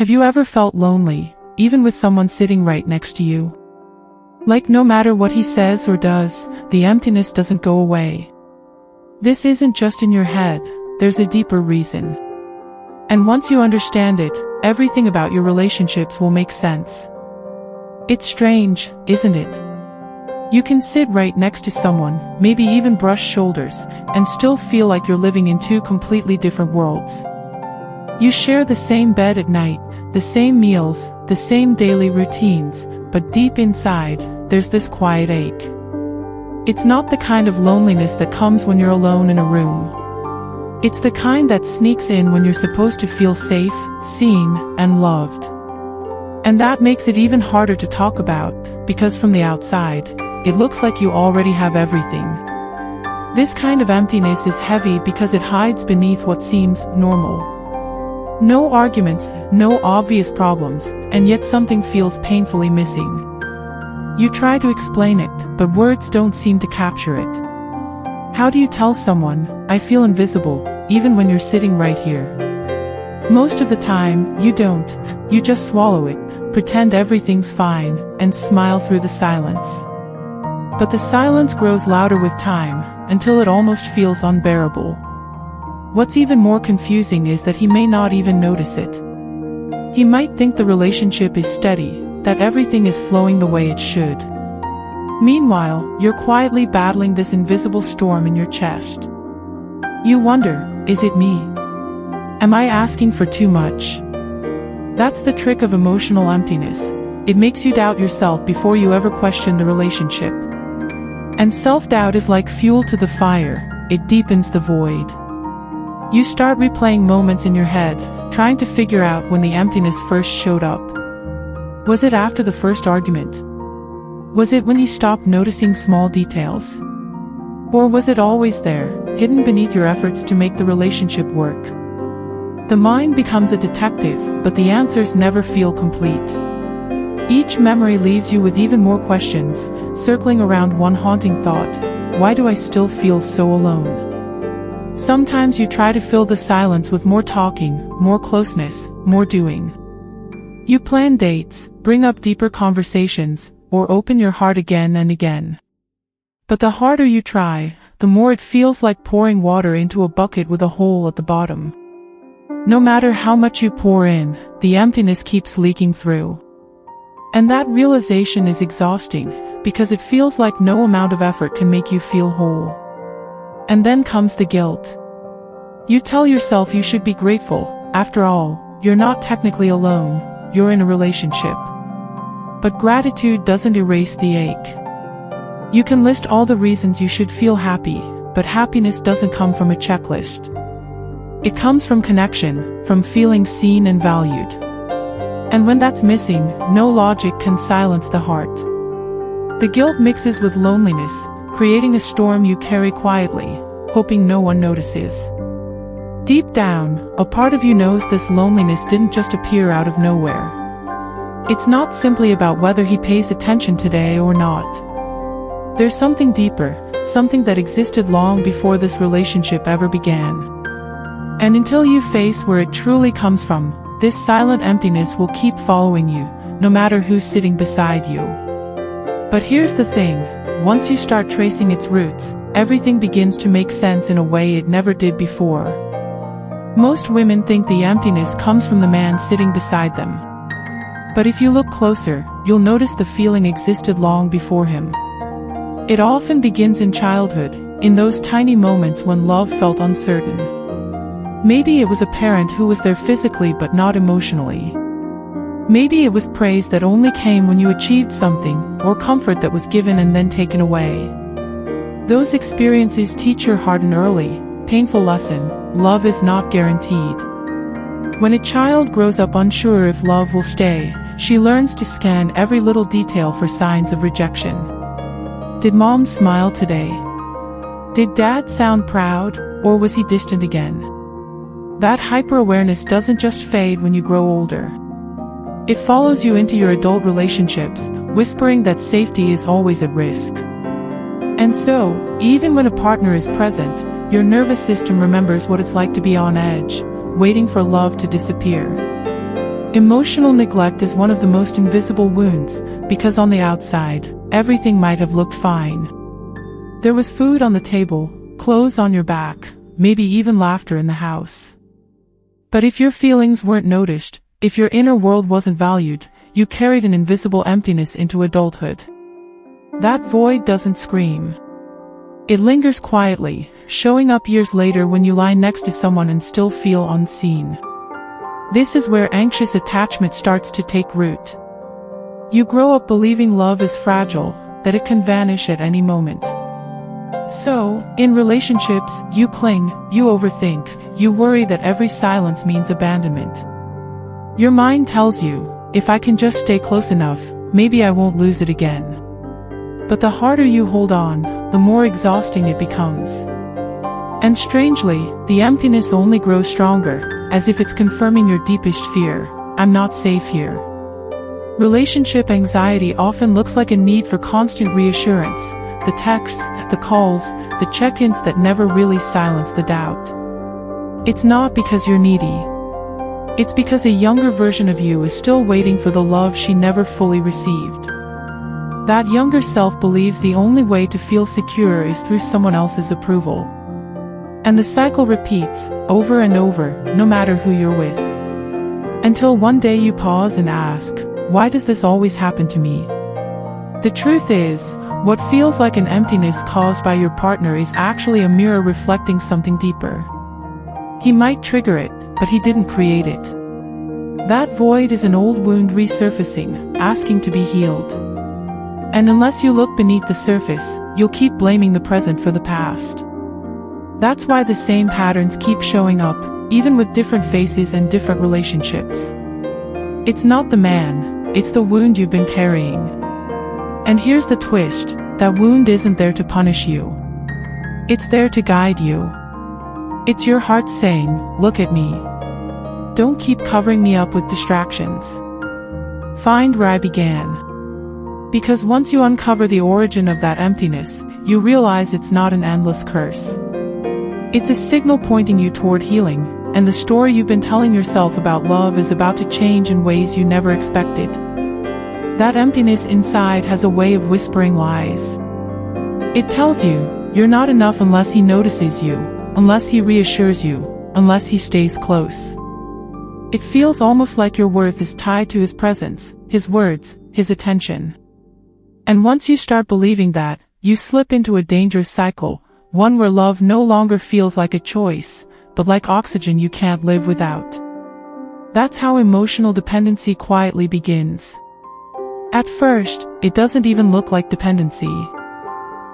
Have you ever felt lonely, even with someone sitting right next to you? Like no matter what he says or does, the emptiness doesn't go away. This isn't just in your head, there's a deeper reason. And once you understand it, everything about your relationships will make sense. It's strange, isn't it? You can sit right next to someone, maybe even brush shoulders, and still feel like you're living in two completely different worlds. You share the same bed at night, the same meals, the same daily routines, but deep inside, there's this quiet ache. It's not the kind of loneliness that comes when you're alone in a room. It's the kind that sneaks in when you're supposed to feel safe, seen, and loved. And that makes it even harder to talk about, because from the outside, it looks like you already have everything. This kind of emptiness is heavy because it hides beneath what seems normal. No arguments, no obvious problems, and yet something feels painfully missing. You try to explain it, but words don't seem to capture it. How do you tell someone, "I feel invisible," even when you're sitting right here? Most of the time, you don't. You just swallow it, pretend everything's fine, and smile through the silence. But the silence grows louder with time, until it almost feels unbearable. What's even more confusing is that he may not even notice it. He might think the relationship is steady, that everything is flowing the way it should. Meanwhile, you're quietly battling this invisible storm in your chest. You wonder, is it me? Am I asking for too much? That's the trick of emotional emptiness. It makes you doubt yourself before you ever question the relationship. And self-doubt is like fuel to the fire, it deepens the void. You start replaying moments in your head, trying to figure out when the emptiness first showed up. Was it after the first argument? Was it when he stopped noticing small details? Or was it always there, hidden beneath your efforts to make the relationship work? The mind becomes a detective, but the answers never feel complete. Each memory leaves you with even more questions, circling around one haunting thought: why do I still feel so alone? Sometimes you try to fill the silence with more talking, more closeness, more doing. You plan dates, bring up deeper conversations, or open your heart again and again. But the harder you try, the more it feels like pouring water into a bucket with a hole at the bottom. No matter how much you pour in, the emptiness keeps leaking through. And that realization is exhausting, because it feels like no amount of effort can make you feel whole. And then comes the guilt. You tell yourself you should be grateful. After all, you're not technically alone, you're in a relationship. But gratitude doesn't erase the ache. You can list all the reasons you should feel happy, but happiness doesn't come from a checklist. It comes from connection, from feeling seen and valued. And when that's missing, no logic can silence the heart. The guilt mixes with loneliness, creating a storm you carry quietly, hoping no one notices. Deep down, a part of you knows this loneliness didn't just appear out of nowhere. It's not simply about whether he pays attention today or not. There's something deeper, something that existed long before this relationship ever began. And until you face where it truly comes from, this silent emptiness will keep following you, no matter who's sitting beside you. But here's the thing. Once you start tracing its roots, everything begins to make sense in a way it never did before. Most women think the emptiness comes from the man sitting beside them. But if you look closer, you'll notice the feeling existed long before him. It often begins in childhood, in those tiny moments when love felt uncertain. Maybe it was a parent who was there physically but not emotionally. Maybe it was praise that only came when you achieved something, or comfort that was given and then taken away. Those experiences teach your heart an early, painful lesson: love is not guaranteed. When a child grows up unsure if love will stay, she learns to scan every little detail for signs of rejection. Did mom smile today? Did dad sound proud, or was he distant again? That hyper-awareness doesn't just fade when you grow older. It follows you into your adult relationships, whispering that safety is always at risk. And so, even when a partner is present, your nervous system remembers what it's like to be on edge, waiting for love to disappear. Emotional neglect is one of the most invisible wounds, because on the outside, everything might have looked fine. There was food on the table, clothes on your back, maybe even laughter in the house. But if your feelings weren't noticed, if your inner world wasn't valued, you carried an invisible emptiness into adulthood. That void doesn't scream. It lingers quietly, showing up years later when you lie next to someone and still feel unseen. This is where anxious attachment starts to take root. You grow up believing love is fragile, that it can vanish at any moment. So, in relationships, you cling, you overthink, you worry that every silence means abandonment. Your mind tells you, if I can just stay close enough, maybe I won't lose it again. But the harder you hold on, the more exhausting it becomes. And strangely, the emptiness only grows stronger, as if it's confirming your deepest fear: I'm not safe here. Relationship anxiety often looks like a need for constant reassurance, the texts, the calls, the check-ins that never really silence the doubt. It's not because you're needy. It's because a younger version of you is still waiting for the love she never fully received. That younger self believes the only way to feel secure is through someone else's approval. And the cycle repeats, over and over, no matter who you're with. Until one day you pause and ask, why does this always happen to me? The truth is, what feels like an emptiness caused by your partner is actually a mirror reflecting something deeper. He might trigger it, but he didn't create it. That void is an old wound resurfacing, asking to be healed. And unless you look beneath the surface, you'll keep blaming the present for the past. That's why the same patterns keep showing up, even with different faces and different relationships. It's not the man, it's the wound you've been carrying. And here's the twist, that wound isn't there to punish you. It's there to guide you. It's your heart saying, look at me. Don't keep covering me up with distractions. Find where I began. Because once you uncover the origin of that emptiness, you realize it's not an endless curse. It's a signal pointing you toward healing, and the story you've been telling yourself about love is about to change in ways you never expected. That emptiness inside has a way of whispering lies. It tells you, you're not enough unless he notices you, unless he reassures you, unless he stays close. It feels almost like your worth is tied to his presence, his words, his attention. And once you start believing that, you slip into a dangerous cycle, one where love no longer feels like a choice, but like oxygen you can't live without. That's how emotional dependency quietly begins. At first, it doesn't even look like dependency.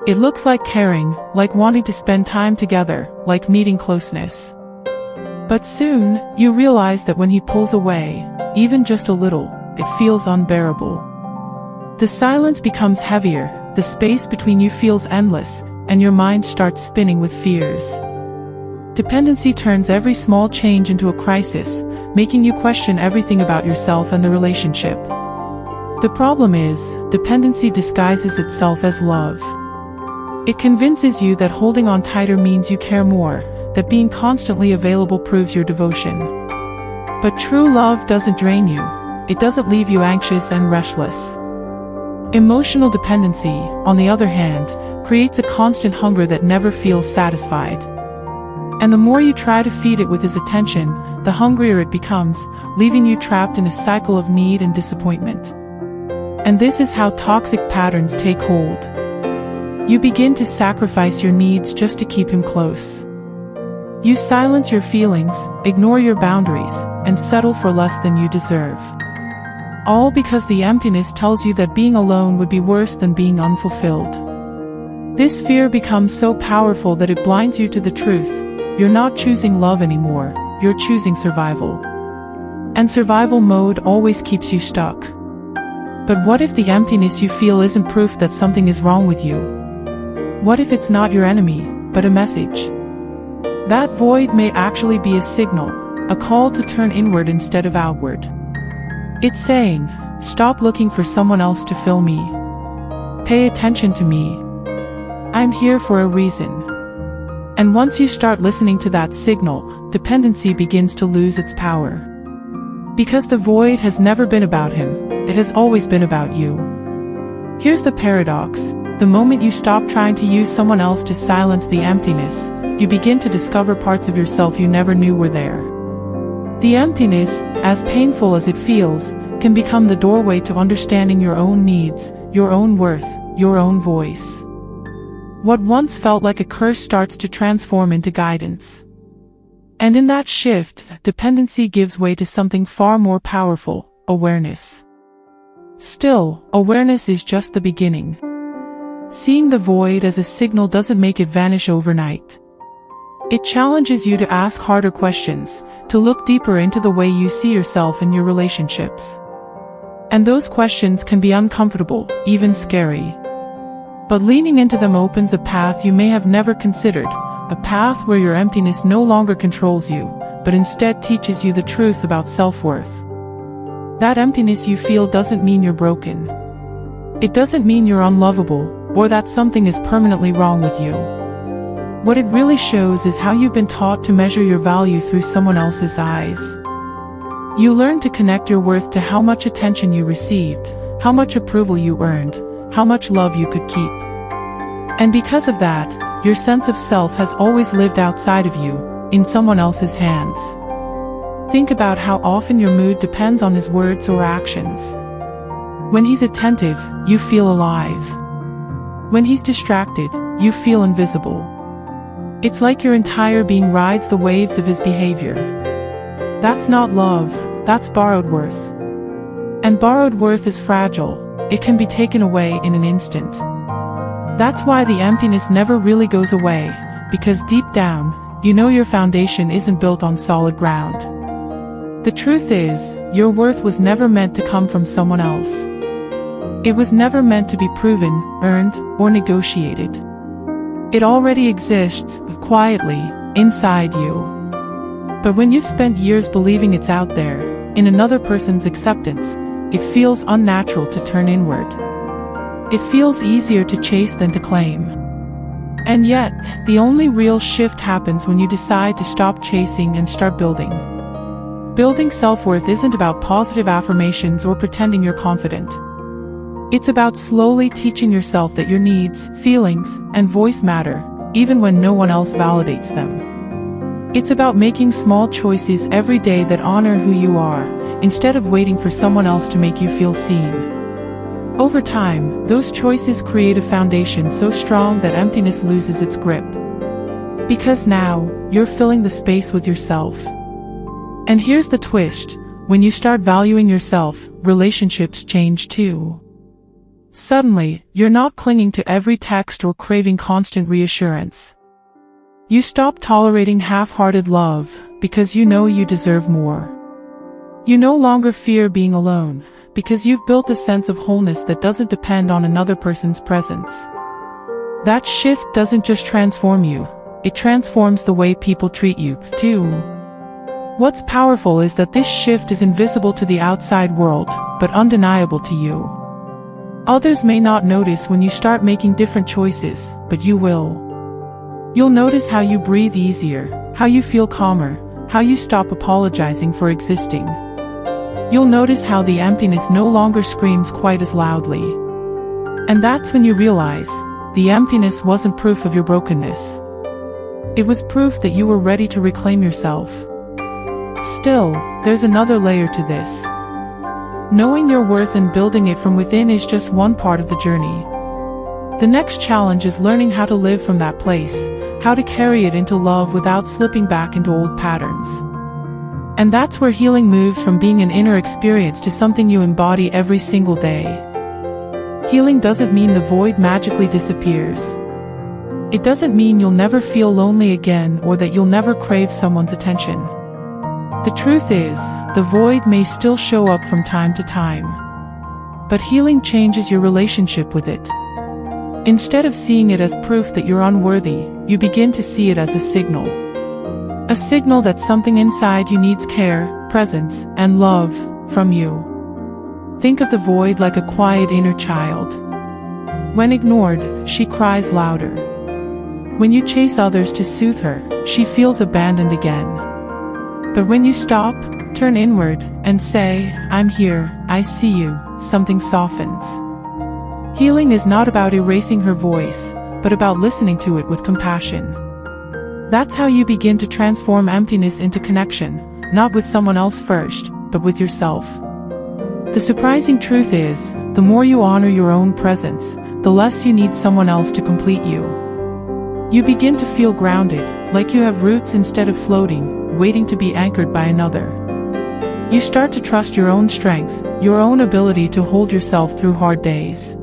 It looks like caring, like wanting to spend time together, like needing closeness. But soon, you realize that when he pulls away, even just a little, it feels unbearable. The silence becomes heavier, the space between you feels endless, and your mind starts spinning with fears. Dependency turns every small change into a crisis, making you question everything about yourself and the relationship. The problem is, dependency disguises itself as love. It convinces you that holding on tighter means you care more, that being constantly available proves your devotion. But true love doesn't drain you. It doesn't leave you anxious and restless. Emotional dependency, on the other hand, creates a constant hunger that never feels satisfied. And the more you try to feed it with his attention, the hungrier it becomes, leaving you trapped in a cycle of need and disappointment. And this is how toxic patterns take hold. You begin to sacrifice your needs just to keep him close. You silence your feelings, ignore your boundaries, and settle for less than you deserve. All because the emptiness tells you that being alone would be worse than being unfulfilled. This fear becomes so powerful that it blinds you to the truth. You're not choosing love anymore, you're choosing survival. And survival mode always keeps you stuck. But what if the emptiness you feel isn't proof that something is wrong with you? What if it's not your enemy, but a message? That void may actually be a signal, a call to turn inward instead of outward. It's saying, stop looking for someone else to fill me. Pay attention to me. I'm here for a reason. And once you start listening to that signal, dependency begins to lose its power. Because the void has never been about him, it has always been about you. Here's the paradox. The moment you stop trying to use someone else to silence the emptiness, you begin to discover parts of yourself you never knew were there. The emptiness, as painful as it feels, can become the doorway to understanding your own needs, your own worth, your own voice. What once felt like a curse starts to transform into guidance. And in that shift, dependency gives way to something far more powerful: awareness. Still, awareness is just the beginning. Seeing the void as a signal doesn't make it vanish overnight. It challenges you to ask harder questions, to look deeper into the way you see yourself and your relationships. And those questions can be uncomfortable, even scary. But leaning into them opens a path you may have never considered, a path where your emptiness no longer controls you, but instead teaches you the truth about self-worth. That emptiness you feel doesn't mean you're broken. It doesn't mean you're unlovable, or that something is permanently wrong with you. What it really shows is how you've been taught to measure your value through someone else's eyes. You learn to connect your worth to how much attention you received, how much approval you earned, how much love you could keep. And because of that, your sense of self has always lived outside of you, in someone else's hands. Think about how often your mood depends on his words or actions. When he's attentive, you feel alive. When he's distracted, you feel invisible. It's like your entire being rides the waves of his behavior. That's not love, that's borrowed worth. And borrowed worth is fragile. It can be taken away in an instant. That's why the emptiness never really goes away, because deep down, you know your foundation isn't built on solid ground. The truth is, your worth was never meant to come from someone else. It was never meant to be proven, earned, or negotiated. It already exists, quietly, inside you. But when you've spent years believing it's out there, in another person's acceptance, it feels unnatural to turn inward. It feels easier to chase than to claim. And yet, the only real shift happens when you decide to stop chasing and start building. Building self-worth isn't about positive affirmations or pretending you're confident. It's about slowly teaching yourself that your needs, feelings, and voice matter, even when no one else validates them. It's about making small choices every day that honor who you are, instead of waiting for someone else to make you feel seen. Over time, those choices create a foundation so strong that emptiness loses its grip. Because now, you're filling the space with yourself. And here's the twist: when you start valuing yourself, relationships change too. Suddenly, you're not clinging to every text or craving constant reassurance. You stop tolerating half-hearted love, because you know you deserve more. You no longer fear being alone, because you've built a sense of wholeness that doesn't depend on another person's presence. That shift doesn't just transform you, it transforms the way people treat you, too. What's powerful is that this shift is invisible to the outside world, but undeniable to you. Others may not notice when you start making different choices, but you will. You'll notice how you breathe easier, how you feel calmer, how you stop apologizing for existing. You'll notice how the emptiness no longer screams quite as loudly. And that's when you realize, the emptiness wasn't proof of your brokenness. It was proof that you were ready to reclaim yourself. Still, there's another layer to this. Knowing your worth and building it from within is just one part of the journey. The next challenge is learning how to live from that place, how to carry it into love without slipping back into old patterns. And that's where healing moves from being an inner experience to something you embody every single day. Healing doesn't mean the void magically disappears. It doesn't mean you'll never feel lonely again or that you'll never crave someone's attention. The truth is, the void may still show up from time to time. But healing changes your relationship with it. Instead of seeing it as proof that you're unworthy, you begin to see it as a signal. A signal that something inside you needs care, presence, and love from you. Think of the void like a quiet inner child. When ignored, she cries louder. When you chase others to soothe her, she feels abandoned again. But when you stop, Turn inward and say, "I'm here, I see you," something softens. Healing is not about erasing her voice, but about listening to it with compassion. That's how you begin to transform emptiness into connection, not with someone else first, but with yourself. The surprising truth is, the more you honor your own presence, the less you need someone else to complete you. You begin to feel grounded, like you have roots instead of floating, waiting to be anchored by another. You start to trust your own strength, your own ability to hold yourself through hard days.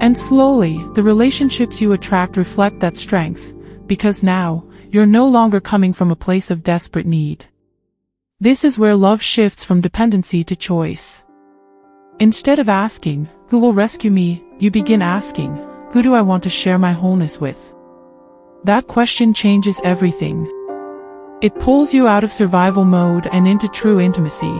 And slowly, the relationships you attract reflect that strength, because now, you're no longer coming from a place of desperate need. This is where love shifts from dependency to choice. Instead of asking, "Who will rescue me?" you begin asking, "Who do I want to share my wholeness with?" That question changes everything. It pulls you out of survival mode and into true intimacy.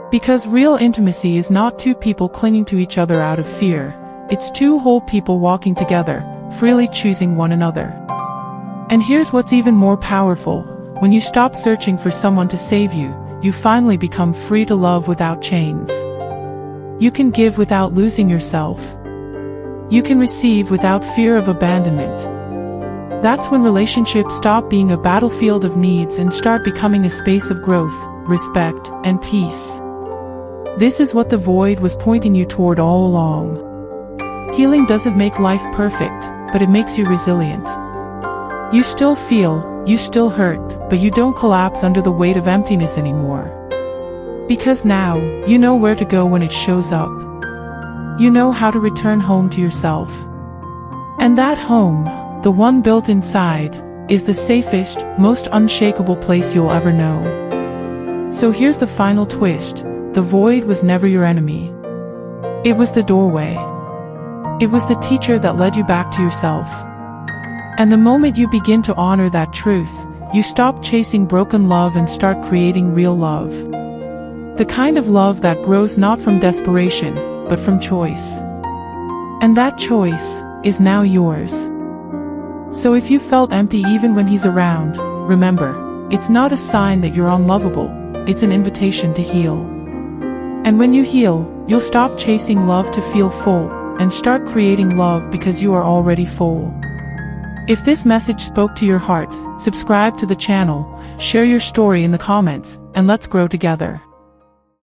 Because real intimacy is not two people clinging to each other out of fear, it's two whole people walking together, freely choosing one another. And here's what's even more powerful: when you stop searching for someone to save you, you finally become free to love without chains. You can give without losing yourself. You can receive without fear of abandonment. That's when relationships stop being a battlefield of needs and start becoming a space of growth, respect, and peace. This is what the void was pointing you toward all along. Healing doesn't make life perfect, but it makes you resilient. You still feel, you still hurt, but you don't collapse under the weight of emptiness anymore. Because now, you know where to go when it shows up. You know how to return home to yourself. And that home, the one built inside, is the safest, most unshakable place you'll ever know. So here's the final twist: the void was never your enemy. It was the doorway. It was the teacher that led you back to yourself. And the moment you begin to honor that truth, you stop chasing broken love and start creating real love. The kind of love that grows not from desperation, but from choice. And that choice is now yours. So if you felt empty even when he's around, remember, it's not a sign that you're unlovable, it's an invitation to heal. And when you heal, you'll stop chasing love to feel full, and start creating love because you are already full. If this message spoke to your heart, subscribe to the channel, share your story in the comments, and let's grow together.